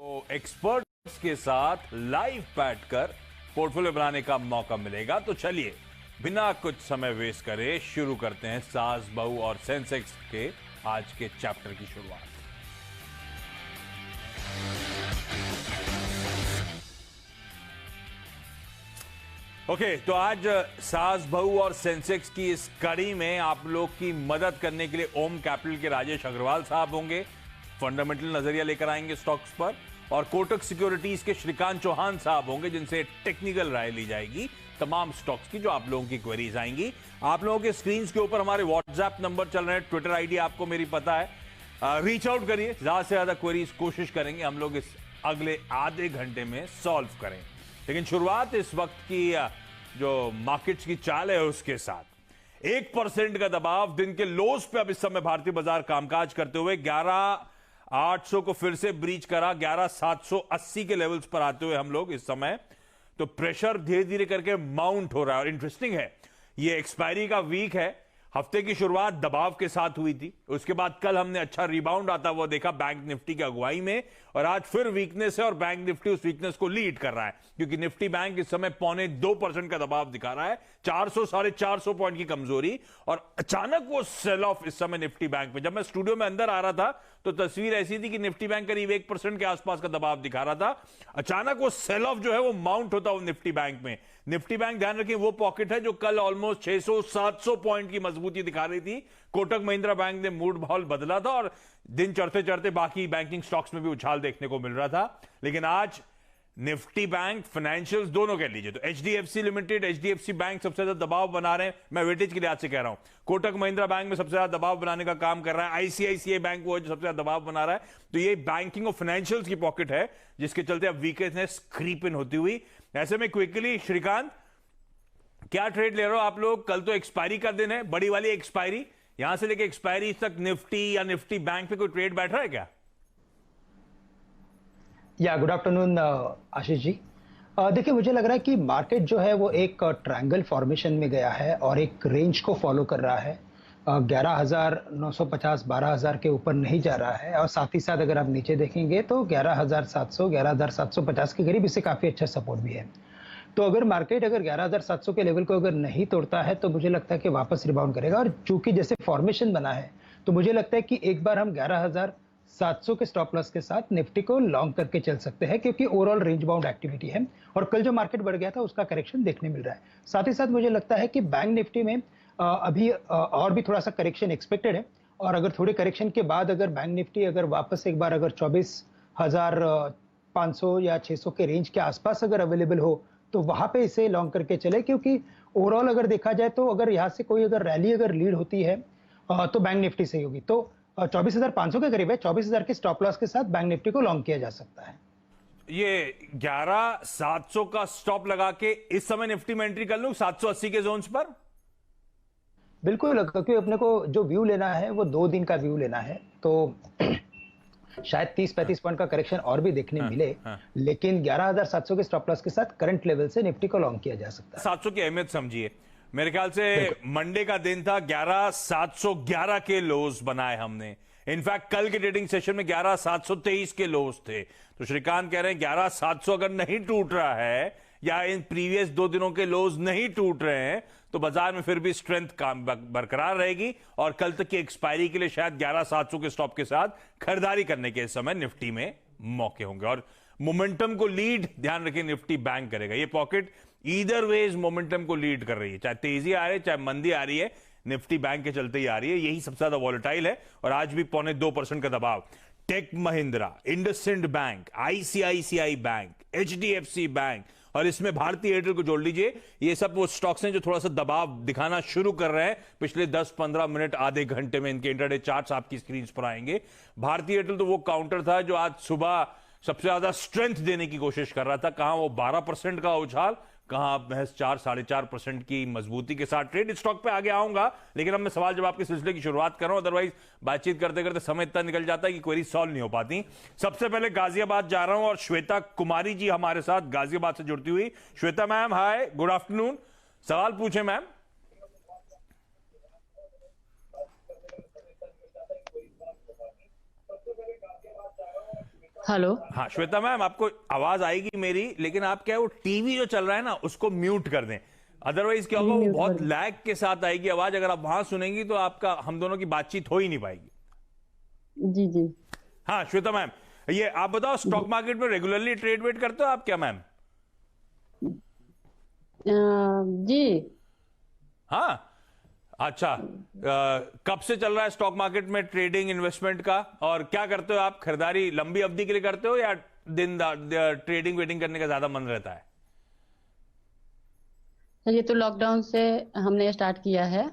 तो एक्सपर्ट्स के साथ लाइव बैठकर पोर्टफोलियो बनाने का मौका मिलेगा। तो चलिए बिना कुछ समय वेस्ट करे शुरू करते हैं सास बहू और सेंसेक्स के आज के चैप्टर की शुरुआत। ओके, तो आज सास बहू और सेंसेक्स की इस कड़ी में आप लोग की मदद करने के लिए ओम कैपिटल के राजेश अग्रवाल साहब होंगे, फंडामेंटल नजरिया लेकर आएंगे स्टॉक्स पर, और कोटक सिक्योरिटीज के श्रीकांत चौहान साहब होंगे जिनसे टेक्निकल राय ली जाएगी तमाम स्टॉक्स की जो आप लोगों की क्वेरीज आएंगी। आप लोगों के स्क्रीन के ऊपर हमारे व्हाट्सएप नंबर चल रहे हैं, ट्विटर आईडी आपको मेरी पता है, रीच आउट करिए, ज्यादा से ज्यादा क्वेरीज कोशिश करेंगे हम लोग इस अगले आधे घंटे में सॉल्व करें। लेकिन शुरुआत इस वक्त की जो मार्केट्स की चाल है उसके साथ 1% का दबाव, दिन के लोस पे अब इस समय भारतीय बाजार कामकाज करते हुए 11,800 को फिर से ब्रीच करा, 11,780 के लेवल्स पर आते हुए हम लोग इस समय, तो प्रेशर धीरे धीरे करके माउंट हो रहा है। और इंटरेस्टिंग है, ये एक्सपायरी का वीक है, हफ्ते की शुरुआत दबाव के साथ हुई थी, उसके बाद कल हमने अच्छा रिबाउंड आता हुआ देखा बैंक निफ्टी की अगुवाई में, और आज फिर वीकनेस है और बैंक निफ्टी उस वीकनेस को लीड कर रहा है क्योंकि निफ्टी बैंक इस समय 0.25% का दबाव दिखा रहा है, 400-450 पॉइंट की कमजोरी, और अचानक वो सेल ऑफ इस समय निफ्टी बैंक में। जब मैं स्टूडियो में अंदर आ रहा था तो तस्वीर ऐसी थी कि निफ्टी बैंक करीब 1% के आसपास का दबाव दिखा रहा था, अचानक वो सेल ऑफ जो है वो माउंट होता हुआ निफ्टी बैंक में। निफ्टी बैंक ध्यान रखिए वो पॉकेट है जो कल ऑलमोस्ट 600-700 पॉइंट की मजबूती दिखा रही थी। कोटक महिंद्रा बैंक ने मूड माहौल बदला था और दिन चढ़ते चढ़ते बाकी बैंकिंग स्टॉक्स में भी उछाल देखने को मिल रहा था। लेकिन आज निफ्टी बैंक, फाइनेंशियल्स दोनों कह लीजिए तो एचडीएफसी लिमिटेड, एचडीएफसी बैंक सबसे ज्यादा दबाव बना रहे हैं, मैं वेटेज के लिहाज से कह रहा हूं। कोटक महिंद्रा बैंक में सबसे ज्यादा दबाव बनाने का काम कर रहा है, आईसीआईसीआई बैंक वो सबसे ज्यादा दबाव बना रहा है। तो ये बैंकिंग और फाइनेंशियल्स की पॉकेट है जिसके चलते अब वीकनेस क्रीप इन होती हुई। ऐसे में क्विकली श्रीकांत, क्या ट्रेड ले रहे हो आप लोग? कल तो एक्सपायरी का दिन है, बड़ी वाली एक्सपायरी, यहां से लेके एक्सपायरी तक निफ्टी या निफ्टी बैंक पे कोई ट्रेड बैठ रहा है क्या? या गुड आफ्टरनून आशीष जी। देखिए, मुझे लग रहा है कि मार्केट जो है वो एक ट्रायंगल फॉर्मेशन में गया है और एक रेंज को फॉलो कर रहा है। 11,950 12,000 के ऊपर नहीं जा रहा है, और साथ ही साथ अगर आप नीचे देखेंगे तो 11,700 11,750 के करीब इससे काफ़ी अच्छा सपोर्ट भी है। तो अगर मार्केट 11,700 के लेवल को अगर नहीं तोड़ता है तो मुझे लगता है कि वापस रिबाउंड करेगा, और चूंकि जैसे फॉर्मेशन बना है तो मुझे लगता है कि एक बार हम 11,700 के स्टॉप लॉस के साथ निफ्टी को लॉन्ग करके चल सकते हैं, क्योंकि ओवरऑल रेंज बाउंड एक्टिविटी है और कल जो मार्केट बढ़ गया था उसका करेक्शन देखने मिल रहा है। साथ ही साथ मुझे लगता है कि बैंक निफ्टी में अभी और भी थोड़ा सा करेक्शन एक्सपेक्टेड है, और अगर थोड़े करेक्शन के बाद अगर बैंक निफ्टी अगर वापस एक बार अगर 24,500 या 600 के रेंज के आसपास अगर अवेलेबल हो तो वहां पे इसे लॉन्ग करके चले, क्योंकि ओवरऑल अगर देखा जाए तो अगर यहाँ से कोई अगर रैली अगर लीड होती है तो बैंक निफ्टी से ही होगी। तो 24,500 के करीब है, 24,000 के स्टॉप लॉस के साथ बैंक निफ्टी को लॉन्ग किया जा सकता है। ये 11,700 का स्टॉप लगा के इस समय निफ्टी में एंट्री कर लूं 780 के जोन्स पर? बिल्कुल, क्योंकि अपने को जो व्यू लेना है वो 2 दिन का व्यू लेना है, तो शायद 30-35 पॉइंट का करेक्शन और भी देखने मिले, लेकिन 11,700 के स्टॉप लॉस के साथ करंट लेवल से निफ्टी को लॉन्ग किया जा सकता है। 700 की अहमियत समझिए, मेरे ख्याल से मंडे का दिन था, 11,711 के लोज बनाए हमने। इनफैक्ट कल के ट्रेडिंग सेशन में 11,723 के लोज थे। तो श्रीकांत कह रहे हैं 11,700 अगर नहीं टूट रहा है या इन प्रीवियस 2 दिनों के लोज नहीं टूट रहे हैं तो बाजार में फिर भी स्ट्रेंथ काम बरकरार रहेगी, और कल तक की एक्सपायरी के लिए शायद 11,700 के स्टॉप के साथ खरीदारी करने के समय निफ्टी में मौके होंगे। और मोमेंटम को लीड ध्यान रखिए निफ्टी बैंक करेगा। ये पॉकेट ईदर वेज मोमेंटम को लीड कर रही है, चाहे तेजी आ रही है चाहे मंदी आ रही है, निफ्टी बैंक के चलते ही आ रही है, यही सबसे ज्यादा वॉलेटाइल है। और आज भी 0.25% का दबाव Tech Mahindra, IndusInd bank, ICICI bank, HDFC bank, और इसमें भारतीय एयरटेल को जोड़ लीजिए, ये सब वो स्टॉक्स हैं जो थोड़ा सा दबाव दिखाना शुरू कर रहे हैं पिछले 10-15 मिनट आधे घंटे में। इनके इंटरडे चार्ट्स आपकी स्क्रीन पर आएंगे। भारतीय एयरटेल तो वो काउंटर था जो आज सुबह सबसे ज्यादा स्ट्रेंथ देने की कोशिश कर रहा था, कहां वो 12% का उछाल, कहां महज 4-4.5% की मजबूती के साथ ट्रेड। स्टॉक पे आगे आऊंगा, लेकिन अब मैं सवाल जवाब के सिलसिले की शुरुआत कर रहा हूं, अदरवाइज बातचीत करते करते समय इतना निकल जाता है कि क्वेरी सॉल्व नहीं हो पाती। सबसे पहले गाजियाबाद जा रहा हूं और श्वेता कुमारी जी हमारे साथ गाजियाबाद से जुड़ती हुई। श्वेता मैम, हाय, गुड आफ्टरनून, सवाल पूछे मैम। हेलो। हाँ श्वेता मैम, आपको आवाज आएगी मेरी, लेकिन आप क्या है वो टीवी जो चल रहा है ना उसको म्यूट कर दें। अदरवाइज क्या टीवी होगा, वो म्यूट कर बहुत दूं? लैग के साथ आएगी आवाज। अगर आप वहां सुनेंगी तो आपका हम दोनों की बातचीत हो ही नहीं पाएगी। जी जी। हाँ श्वेता मैम, ये आप बताओ, जी स्टॉक मार्केट में रेगुलरली ट्रेड वेट करते हो आप क्या मैम? जी। हाँ, अच्छा। कब से चल रहा है स्टॉक मार्केट में ट्रेडिंग इन्वेस्टमेंट का, और क्या करते हो आप? खरीदारी लंबी अवधि के लिए करते हो या दिन ट्रेडिंग वेटिंग करने का ज्यादा मन रहता है? सर, ये तो लॉकडाउन से हमने स्टार्ट किया है,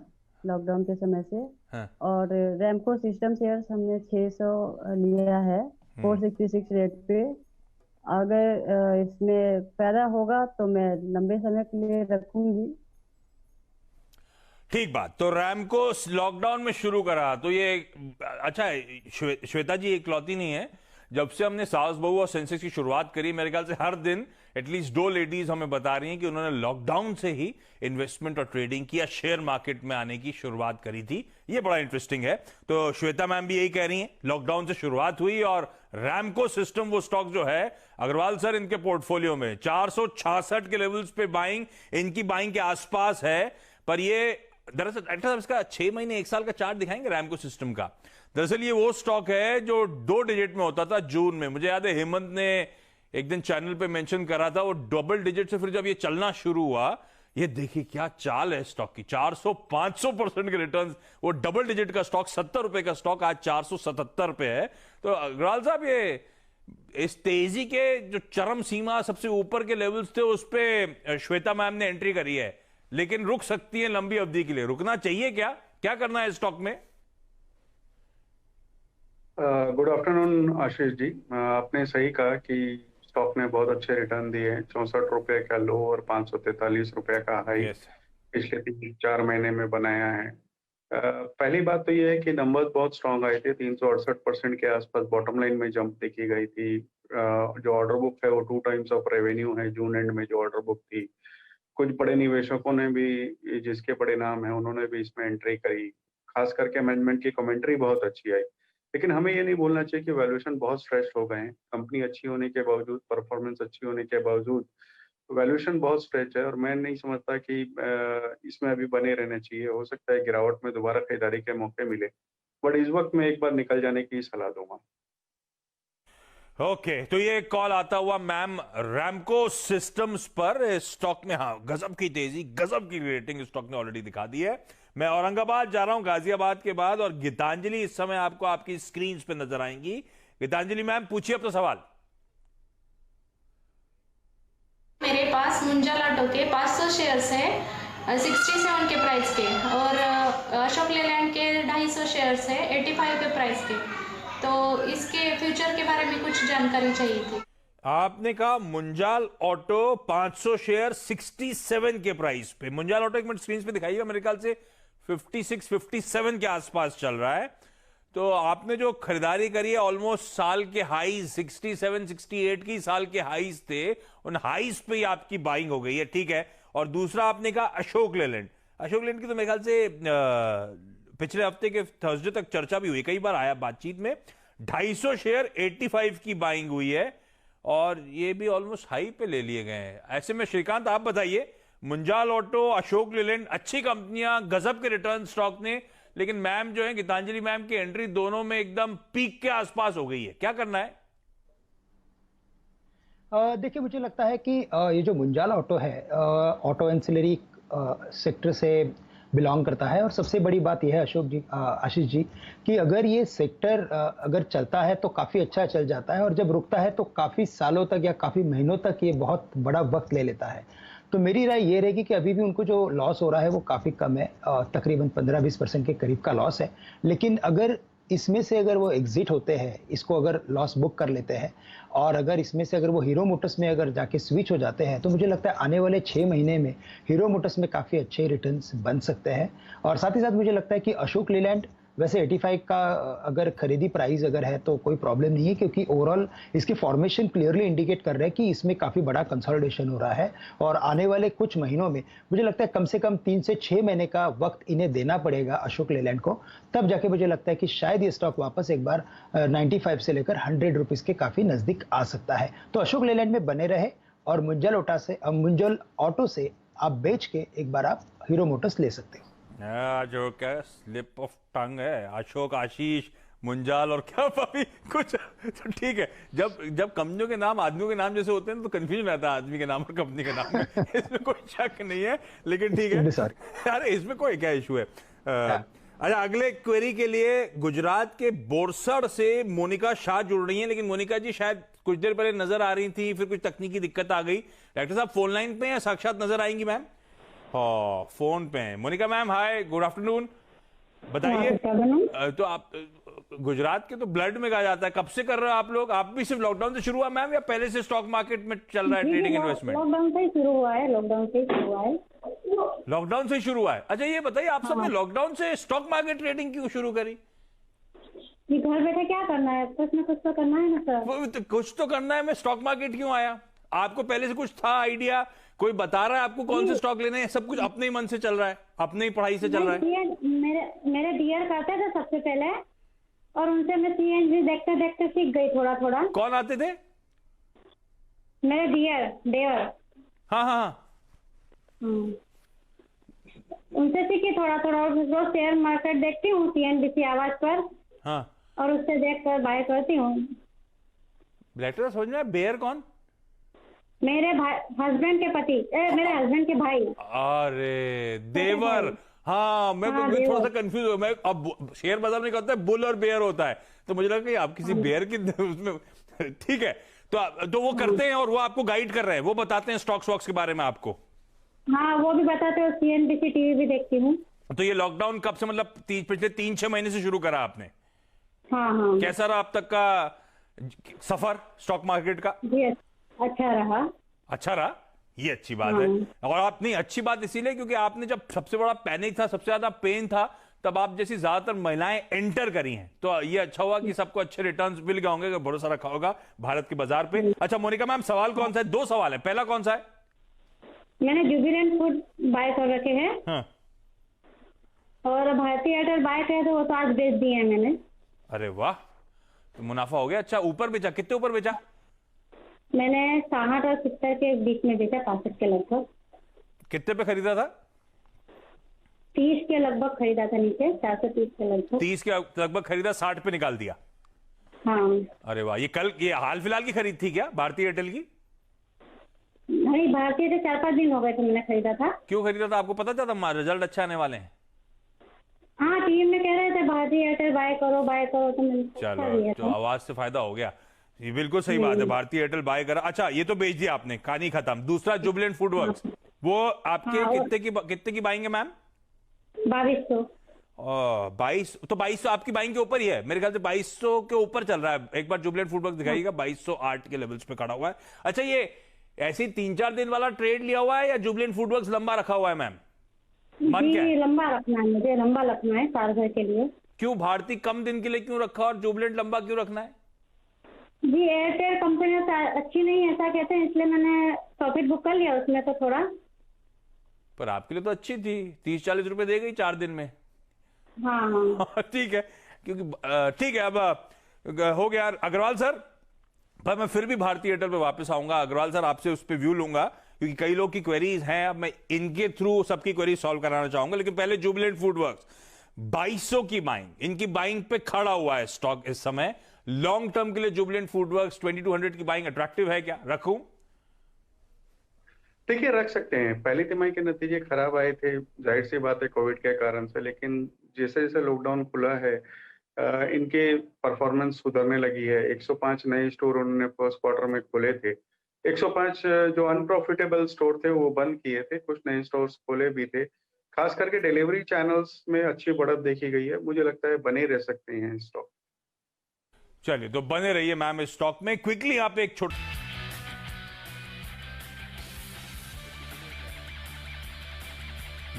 लॉकडाउन के समय से। हाँ। और रैमको सिस्टम शेयर्स हमने 600 लिया है, 466 रेट पे। अगर इसमें फायदा होगा तो मैं लंबे समय के लिए रखूंगी। ठीक बात। तो रैमको लॉकडाउन में शुरू करा तो ये अच्छा है। श्वेता जी इकलौती नहीं है। जब से हमने सास बहू और सेंसेक्स की शुरुआत करी, मेरे ख्याल से हर दिन एटलीस्ट 2 लेडीज हमें बता रही हैं कि उन्होंने लॉकडाउन से ही इन्वेस्टमेंट और ट्रेडिंग की या शेयर मार्केट में आने की शुरुआत करी थी। ये बड़ा इंटरेस्टिंग है। तो श्वेता मैम भी यही कह रही हैं, लॉकडाउन से शुरुआत हुई और रैमको सिस्टम वो स्टॉक जो है, अग्रवाल सर इनके पोर्टफोलियो में 466 के लेवल्स पे बाइंग, इनकी बाइंग के आसपास है। पर ये दरअसल डॉक्टर साहब इसका 6 महीने 1 साल का चार्ट दिखाएंगे रैमको सिस्टम का। दरअसल ये वो स्टॉक है जो 2 डिजिट में होता था जून में। मुझे याद है हेमंत ने एक दिन चैनल पे मेंशन करा था, वो डबल डिजिट से फिर जब ये चलना शुरू हुआ, ये देखिए क्या चाल है स्टॉक की, 400-500% के रिटर्न्स। वो डबल डिजिट का स्टॉक, 70 रुपए का स्टॉक आज 477 पे है। तो अग्रवाल साहब, ये इस तेजी के जो चरम सीमा सबसे ऊपर के लेवल्स थे उस पे श्वेता मैम ने एंट्री करी है, लेकिन रुक सकती है लंबी अवधि के लिए। रुकना चाहिए क्या? क्या करना है स्टॉक में? Good afternoon Ashish ji. आपने सही कहा कि स्टॉक ने बहुत अच्छे रिटर्न दिए हैं। 64 रुपए का लो और 543 रुपए का हाई यस। पिछले 3-4 महीने में बनाया है। पहली बात तो ये है कि नंबर्स बहुत स्ट्रांग आए थे। 368% के आसपास बॉटम लाइन में जंप देखी गई थी। जो ऑर्डर बुक है वो 2 टाइम्स ऑफ रेवेन्यू है। जून एंड में जो ऑर्डर बुक थी, कुछ बड़े निवेशकों ने भी, जिसके बड़े नाम है, उन्होंने भी इसमें एंट्री करी। खास करके मैनेजमेंट की कमेंट्री बहुत अच्छी आई। लेकिन हमें ये नहीं भूलना चाहिए कि वैल्यूएशन बहुत स्ट्रेच्ड हो गए हैं। कंपनी अच्छी होने के बावजूद, परफॉर्मेंस अच्छी होने के बावजूद वैल्यूएशन बहुत स्ट्रेच है और मैं नहीं समझता कि इसमें अभी बने रहना चाहिए। हो सकता है गिरावट में दोबारा खरीदारी के मौके मिले, बट इस वक्त मैं एक बार निकल जाने की सलाह दूंगा। ओके, तो ये कॉल आता हुआ मैम रैमको सिस्टम्स पर। स्टॉक में हाँ गजब की तेजी, गजब की रेटिंग स्टॉक ने ऑलरेडी दिखा दी है। मैं औरंगाबाद जा रहा हूं गाजियाबाद के बाद, और गीतांजलि इस समय आपको आपकी स्क्रीन पे नजर आएंगी। गीतांजलि मैम, पूछिए अपना सवाल। मेरे पास मुंजाल ऑटो के 500 शेयर्स है 67 के प्राइस के, और अशोक लेलैंड के 250 शेयर्स है 85 के प्राइस के। तो इसके फ्यूचर के बारे में कुछ जानकारी चाहिए थी। आपने कहा मुंजाल ऑटो 500 शेयर 67 के प्राइस पे। मुंजाल ऑटो एक मिनट स्क्रीन पे दिखाइएगा, मेरे ख्याल से 56-57 के आसपास चल रहा है। तो आपने जो खरीदारी करी है, ऑलमोस्ट साल के हाईज 67-68 की साल के हाईज थे, उन हाईज पे ही आपकी बाइंग हो गई है, ठीक है। और दूसरा आपने कहा अशोक लेलैंड। अशोक लेलैंड की तो मेरे ख्याल से पिछले हफ्ते के थर्सडे तक चर्चा भी हुई, कई बार आया बातचीत में। 250 शेयर 85 की बाइंग हुई है, और ये भी ऑलमोस्ट हाई पे ले लिए गए हैं। ऐसे में श्रीकांत आप बताइए, मुंजाल ऑटो, अशोक लेलैंड अच्छी कंपनियां, गजब के रिटर्न स्टॉक ने, लेकिन मैम जो है गीतांजलि मैम की एंट्री दोनों में एकदम पीक के आसपास हो गई है। क्या करना है? देखिए, मुझे लगता है कि ये जो मुंजाल ऑटो है, ऑटो एंसिलरी सेक्टर से बिलोंग करता है। और सबसे बड़ी बात यह है अशोक जी, आशीष जी, कि अगर ये सेक्टर अगर चलता है तो काफ़ी अच्छा चल जाता है, और जब रुकता है तो काफ़ी सालों तक या काफ़ी महीनों तक ये बहुत बड़ा वक्त ले लेता है। तो मेरी राय ये रहेगी कि अभी भी उनको जो लॉस हो रहा है वो काफ़ी कम है, तकरीबन 15-20% के करीब का लॉस है। लेकिन अगर इसमें से अगर वो एग्जिट होते हैं, इसको अगर लॉस बुक कर लेते हैं, और अगर इसमें से अगर वो हीरो मोटर्स में अगर जाके स्विच हो जाते हैं, तो मुझे लगता है आने वाले 6 महीने में हीरो मोटर्स में काफ़ी अच्छे रिटर्न्स बन सकते हैं। और साथ ही साथ मुझे लगता है कि अशोक लेलैंड वैसे 85 का अगर खरीदी प्राइस अगर है तो कोई प्रॉब्लम नहीं है, क्योंकि ओवरऑल इसकी फॉर्मेशन क्लियरली इंडिकेट कर रहा है कि इसमें काफी बड़ा कंसोलिडेशन हो रहा है और आने वाले कुछ महीनों में मुझे लगता है कम से कम 3 से 6 महीने का वक्त इन्हें देना पड़ेगा अशोक लेलैंड को, तब जाके मुझे लगता है कि शायद ये स्टॉक वापस एक बार 95 से लेकर 100 रुपीज के काफी नजदीक आ सकता है। तो अशोक लेलैंड में बने रहे और मुंजल ऑटो से आप बेच के एक बार आप हीरो मोटर्स ले सकते हो। जो क्या स्लिप ऑफ टंग है, अशोक, आशीष, मुंजाल और क्या अभी कुछ तो ठीक है। जब कंपनियों के नाम आदमियों के नाम जैसे होते हैं तो कंफ्यूजन रहता है आदमी के नाम और कंपनी के नाम में। इसमें कोई शक नहीं है, लेकिन ठीक है। अरे इसमें कोई क्या इशू है। अच्छा, अगले क्वेरी के लिए गुजरात के बोरसड़ से मोनिका शाह जुड़ रही हैं, लेकिन मोनिका जी शायद कुछ देर पहले नजर आ रही थी, फिर कुछ तकनीकी दिक्कत आ गई। डॉक्टर साहब फोन लाइन पे या साक्षात नजर आएंगी मैम? हाँ, फोन पे हैं। मोनिका मैम, हाय, गुड आफ्टरनून। बताइए, तो आप गुजरात के तो ब्लड में कहा जाता है, कब से कर रहे हो आप लोग? आप भी सिर्फ लॉकडाउन से शुरू हुआ मैम या पहले से स्टॉक मार्केट में चल रहा है ट्रेडिंग इन्वेस्टमेंट? लॉकडाउन से ही शुरू हुआ है, लॉकडाउन से ही शुरू हुआ है। लॉकडाउन से ही शुरू हुआ है। अच्छा, ये बताइए आप सबने लॉकडाउन से स्टॉक मार्केट ट्रेडिंग क्यों शुरू करी? घर बैठे क्या करना है, कुछ ना कुछ तो करना है ना सर। कुछ तो करना है। मैं स्टॉक मार्केट क्यों आया? आपको पहले से कुछ था आइडिया? कोई बता रहा है आपको कौन से स्टॉक लेने हैं? सब कुछ अपने ही मन से चल रहा है, अपने ही पढ़ाई से चल रहा है? मेरे डियर करते थे सबसे पहले, और उनसे मैं सीएनजी देखते देखते सीख गई थोड़ा थोड़ा। कौन आते थे? मेरे डियर। हाँ हाँ, उनसे सीखी थोड़ा थोड़ा। रोज शेयर मार्केट देखती हूँ सीएनबीसी आवाज पर। हाँ, और उससे देखकर बाय करती हूँ। ब्लैटर समझ में? बेयर कौन? मेरे हस्बैंड के पति, मेरे हस्बैंड के भाई। अरे देवर। हाँ, मैं थोड़ा सा कंफ्यूज हूँ। मैं अब शेयर बाजार में कहता है बुल और बेयर होता है, तो मुझे लगा कि आप किसी बेयर की उसमें ठीक है। तो वो करते हैं और वो आपको गाइड कर रहे हैं, वो बताते हैं स्टॉक्स के बारे में आपको? हाँ, वो भी बताते हैं। सीएनबीसी टीवी भी देखती हूँ। तो ये लॉकडाउन कब से, मतलब पिछले 3-6 महीने से शुरू करा आपने? हाँ। कैसा रहा अब तक का सफर स्टॉक मार्केट का? जी, अच्छा रहा। अच्छा रहा, ये अच्छी बात है। और आप नहीं, अच्छी बात इसीलिए क्योंकि आपने जब सबसे बड़ा पैनिक था, सबसे ज्यादा पेन था, तब आप जैसी ज्यादातर महिलाएं एंटर करी हैं, तो ये अच्छा हुआ कि सबको अच्छे रिटर्न्स मिल गए होंगे, भरोसा रखा होगा भारत के बाजार पे। अच्छा मोनिका मैम, सवाल कौन सा है? 2 सवाल है। पहला कौन सा है? मैंने जुबिलेंट फूड बाय कर रखे हैं। हाँ। और भारतीय एयरटेल बाय करे थे, वो तो आज बेच दिए हैं मैंने। अरे वाह, तो मुनाफा हो गया। अच्छा, ऊपर बेचा? कितने ऊपर बेचा? मैंने 60 और 70 के बीच में बेचा, 65 के लगभग। कितने पे खरीदा था? 30 के लगभग खरीदा था, नीचे 430 के लगभग। 30 के लगभग खरीदा, 60 पे निकाल दिया। हाँ। अरे वाह, ये हाल फिलहाल की खरीद थी क्या भारतीय एयरटेल की? नहीं, भारतीय एयरटेल 4-5 दिन हो गए थे मैंने खरीदा था। क्यों खरीदा था? आपको पता था रिजल्ट अच्छा आने वाले हैं? हाँ, टीम में कह रहे थे भारतीय एयरटेल बाय करो तो मैंने चलो, तो आवाज से फायदा हो गया। ये बिल्कुल सही बात है, भारतीय एयरटेल बाय करा। अच्छा, ये तो बेच दिया आपने, कहानी खत्म। दूसरा जुबिलेंट फूडवर्क्स, वो आपके कितने की बाइंग है मैम? 2200। 22, तो 2200 आपकी बाइंग के ऊपर ही है मेरे ख्याल से। 2200 के ऊपर चल रहा है। एक बार जुबिलेंट फूडवर्क्स दिखाइएगा। 2208 के लेवल्स पे खड़ा हुआ है। अच्छा, ये ऐसे 3-4 दिन वाला ट्रेड लिया हुआ है या जुबिलेंट फूडवर्क्स लंबा रखा हुआ है मैम? मन क्या है? लंबा रखना है मुझे, लंबा रखना है साल भर के लिए। क्यों भारतीय कम दिन के लिए क्यों रखा और जुबिलेंट लंबा क्यों रखना है? जी, एयरटेल कंपनी अच्छी नहीं है ऐसा कहते हैं, इसलिए मैंने प्रॉफिट बुक कर लिया उसमें तो थोड़ा। पर आपके लिए तो अच्छी थी, 30-40 रुपए दे गई 4 दिन में। हाँ। ठीक है, क्योंकि ठीक है, अब हो गया। अग्रवाल सर, पर मैं फिर भी भारतीय एयरटेल पे वापस आऊंगा। अग्रवाल सर, आपसे उस पर व्यू लूंगा क्योंकि कई लोग की क्वेरीज हैं। अब मैं इनके थ्रू सबकी क्वेरीज सॉल्व कराना चाहूंगा, लेकिन पहले जुबिलेंट फूडवर्क्स 2200 की बाइंग, इनकी बाइंग पे खड़ा हुआ है स्टॉक इस समय। लॉन्ग टर्म के लिए जुबिलेंट फूडवर्क्स 2200 की बाइंग अट्रैक्टिव है क्या? रखूं? देखिए, रख सकते हैं। पहली तिमाही के नतीजे खराब आए थे, जाहिर सी बात है कोविड के कारण से, लेकिन जैसे जैसे लॉकडाउन खुला है इनके परफॉर्मेंस सुधरने लगी है। 105 नए स्टोर उन्होंने फर्स्ट क्वार्टर में खोले थे। 105 जो अनप्रॉफिटेबल स्टोर थे वो बंद किए थे, कुछ नए स्टोर्स खोले भी थे। खास करके डिलीवरी चैनल्स में अच्छी बढ़त देखी गई है। मुझे लगता है बने रह सकते हैं स्टॉक। चलिए, तो बने रहिए मैम इस स्टॉक में। क्विकली आप एक छोटा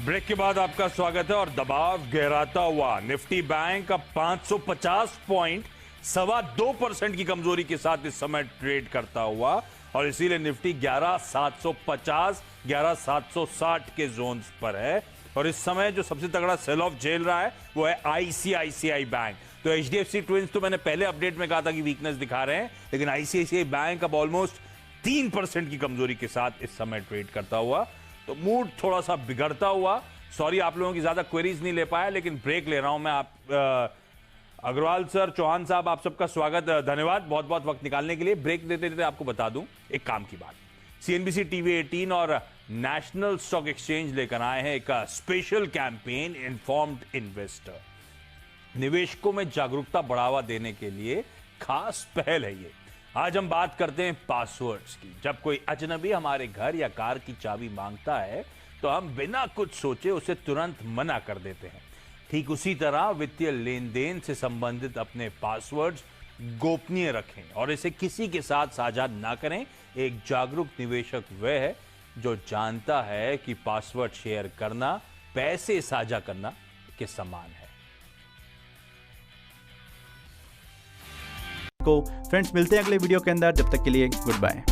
ब्रेक के बाद आपका स्वागत है और दबाव गहराता हुआ निफ्टी बैंक अब 550 पॉइंट 2.25% की कमजोरी के साथ इस समय ट्रेड करता हुआ और इसीलिए निफ्टी 11,750 11,760 के जोन्स पर है। और इस समय जो सबसे तगड़ा सेल ऑफ झेल रहा है वो है आईसीआईसीआई बैंक। तो एचडीएफसी ट्विंस तो मैंने पहले अपडेट में कहा था कि वीकनेस दिखा रहे हैं, लेकिन आईसीआईसीआई बैंक अब ऑलमोस्ट 3% की कमजोरी के साथ इस समय ट्रेड करता हुआ। तो मूड थोड़ा सा बिगड़ता हुआ। सॉरी आप लोगों की ज्यादा क्वेरीज नहीं ले पाया, लेकिन ब्रेक ले रहा हूं मैं। आप अग्रवाल सर, चौहान साहब, आप सबका स्वागत, धन्यवाद बहुत बहुत वक्त निकालने के लिए। ब्रेक देते देते आपको बता दूं एक काम की बात। सीएनबीसी टीवी 18 और नेशनल स्टॉक एक्सचेंज लेकर आए हैं एक स्पेशल कैंपेन इन्फॉर्म्ड इन्वेस्टर। निवेशकों में जागरूकता बढ़ावा देने के लिए खास पहल है ये। आज हम बात करते हैं पासवर्ड्स की। जब कोई अजनबी हमारे घर या कार की चाबी मांगता है तो हम बिना कुछ सोचे उसे तुरंत मना कर देते हैं। ठीक उसी तरह वित्तीय लेन देन से संबंधित अपने पासवर्ड्स गोपनीय रखें और इसे किसी के साथ साझा ना करें। एक जागरूक निवेशक वह है जो जानता है कि पासवर्ड शेयर करना पैसे साझा करना के समान है। फ्रेंड्स मिलते हैं अगले वीडियो के अंदर, जब तक के लिए गुड बाय।